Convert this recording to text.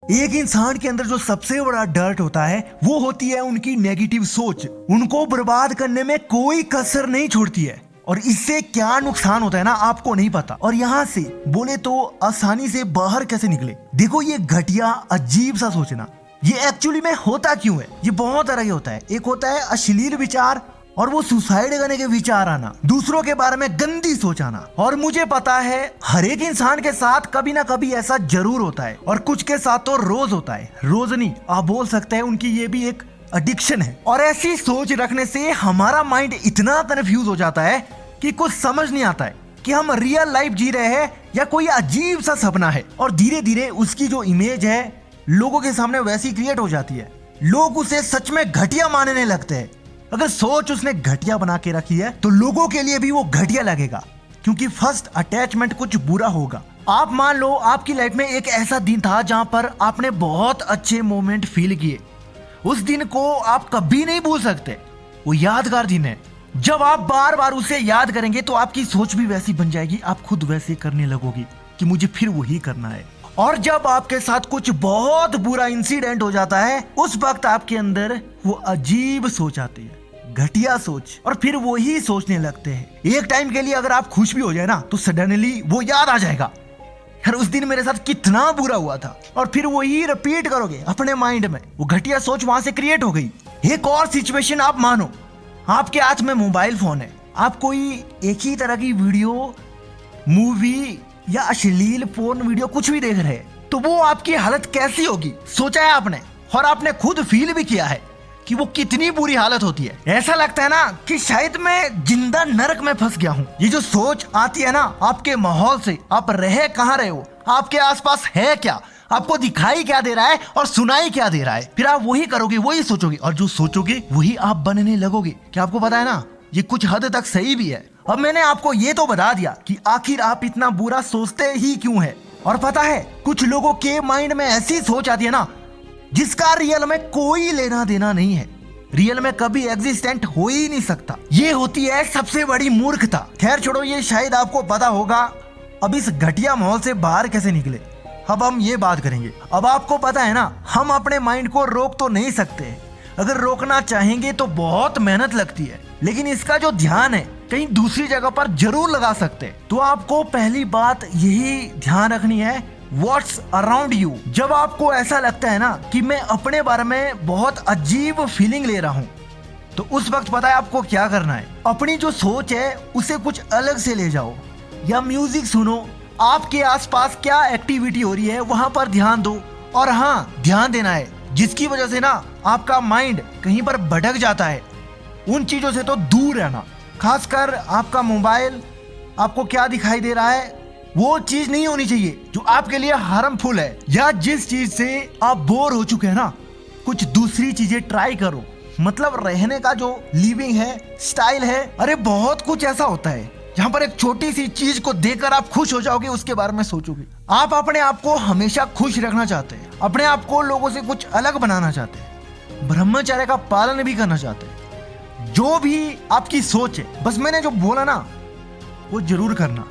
एक इंसान के अंदर जो सबसे बड़ा डर्ट होता है वो होती है उनकी नेगेटिव सोच। उनको बर्बाद करने में कोई कसर नहीं छोड़ती है और इससे क्या नुकसान होता है ना आपको नहीं पता। और यहाँ से बोले तो आसानी से बाहर कैसे निकले। देखो ये घटिया अजीब सा सोचना ये एक्चुअली में होता क्यों है। ये बहुत तरह के होता है। एक होता है अश्लील विचार और वो सुसाइड करने के विचार आना, दूसरों के बारे में गंदी सोच आना। और मुझे पता है हर एक इंसान के साथ कभी ना कभी ऐसा जरूर होता है और कुछ के साथ तो रोज होता है। रोज नहीं आप बोल सकते हैं उनकी ये भी एक एडिक्शन है। और ऐसी सोच रखने से हमारा माइंड इतना कंफ्यूज हो जाता है कि कुछ समझ नहीं आता है कि हम रियल लाइफ जी रहे हैं या कोई अजीब सा सपना है। और धीरे धीरे उसकी जो इमेज है लोगों के सामने वैसी क्रिएट हो जाती है। लोग उसे सच में घटिया मानने लगते हैं। अगर सोच उसने घटिया बना के रखी है तो लोगों के लिए भी वो घटिया लगेगा क्योंकि फर्स्ट अटैचमेंट कुछ बुरा होगा। आप मान लो आपकी लाइफ में एक ऐसा दिन था जहां पर आपने बहुत अच्छे मोमेंट फील किए। उस दिन को आप कभी नहीं भूल सकते। वो यादगार दिन है। जब आप बार बार उसे याद करेंगे तो आपकी सोच भी वैसी बन जाएगी। आप खुद वैसे करने लगोगी कि मुझे फिर वही करना है। और जब आपके साथ कुछ बहुत बुरा इंसिडेंट हो जाता है उस वक्त आपके अंदर वो अजीब सोच आती है, घटिया सोच, और फिर वो ही सोचने लगते हैं। एक टाइम के लिए अगर आप खुश भी हो जाए ना तो सडनली वो याद आ जाएगा यार उस दिन मेरे साथ कितना बुरा हुआ था। और फिर वो ही रिपीट करोगे अपने माइंड में। वो घटिया सोच वहां से क्रिएट हो गई। एक और सिचुएशन आप मानो आपके हाथ में मोबाइल फोन है। आप कोई एक ही तरह की वीडियो, मूवी या अश्लील फोन वीडियो कुछ भी देख रहे हैं तो वो आपकी हालत कैसी होगी सोचा है आपने। और आपने खुद फील भी किया है कि वो कितनी बुरी हालत होती है। ऐसा लगता है ना कि शायद मैं जिंदा नरक में फंस गया हूँ। ये जो सोच आती है ना आपके माहौल से, आप रह कहाँ रहे हो, आपके आसपास है क्या, आपको दिखाई क्या दे रहा है और सुनाई क्या दे रहा है, फिर आप वही करोगे, वही सोचोगे और जो सोचोगे वही आप बनने लगोगे। क्या आपको पता है ना ये कुछ हद तक सही भी है। अब मैंने आपको ये तो बता दिया कि आखिर आप इतना बुरा सोचते ही क्यों है। और पता है कुछ लोगों के माइंड में ऐसी सोच आती है ना जिसका रियल में कोई लेना देना नहीं है, रियल में कभी एग्जिस्टेंट हो ही नहीं सकता। ये होती है सबसे बड़ी मूर्खता। खैर छोड़ो, ये शायद आपको पता होगा। अब इस घटिया माहौल से बाहर कैसे निकले अब हम ये बात करेंगे। अब आपको पता है ना हम अपने माइंड को रोक तो नहीं सकते। अगर रोकना चाहेंगे तो बहुत मेहनत लगती है, लेकिन इसका जो ध्यान है कहीं दूसरी जगह पर जरूर लगा सकते हैं। तो आपको पहली बात यही ध्यान रखनी है, व्हाट्स अराउंड यू। जब आपको ऐसा लगता है ना कि मैं अपने बारे में बहुत अजीब फीलिंग ले रहा हूँ तो उस वक्त पता है आपको क्या करना है। अपनी जो सोच है उसे कुछ अलग से ले जाओ या म्यूजिक सुनो। आपके आसपास क्या एक्टिविटी हो रही है वहां पर ध्यान दो। और हाँ, ध्यान देना है जिसकी वजह से ना आपका माइंड कहीं पर भटक जाता है। उन चीजों से तो दूर रहना। खासकर आपका मोबाइल आपको क्या दिखाई दे रहा है वो चीज नहीं होनी चाहिए जो आपके लिए हार्मफुल है। या जिस चीज से आप बोर हो चुके हैं ना कुछ दूसरी चीजें ट्राई करो। मतलब रहने का जो लिविंग है, स्टाइल है, अरे बहुत कुछ ऐसा होता है जहाँ पर एक छोटी सी चीज को देखकर आप खुश हो जाओगे, उसके बारे में सोचोगे। आप अपने आप को हमेशा खुश रखना चाहते हैं, अपने आप को लोगों से कुछ अलग बनाना चाहते हैं, ब्रह्मचर्य का पालन भी करना चाहते हैं। जो भी आपकी सोच है बस मैंने जो बोला ना वो जरूर करना।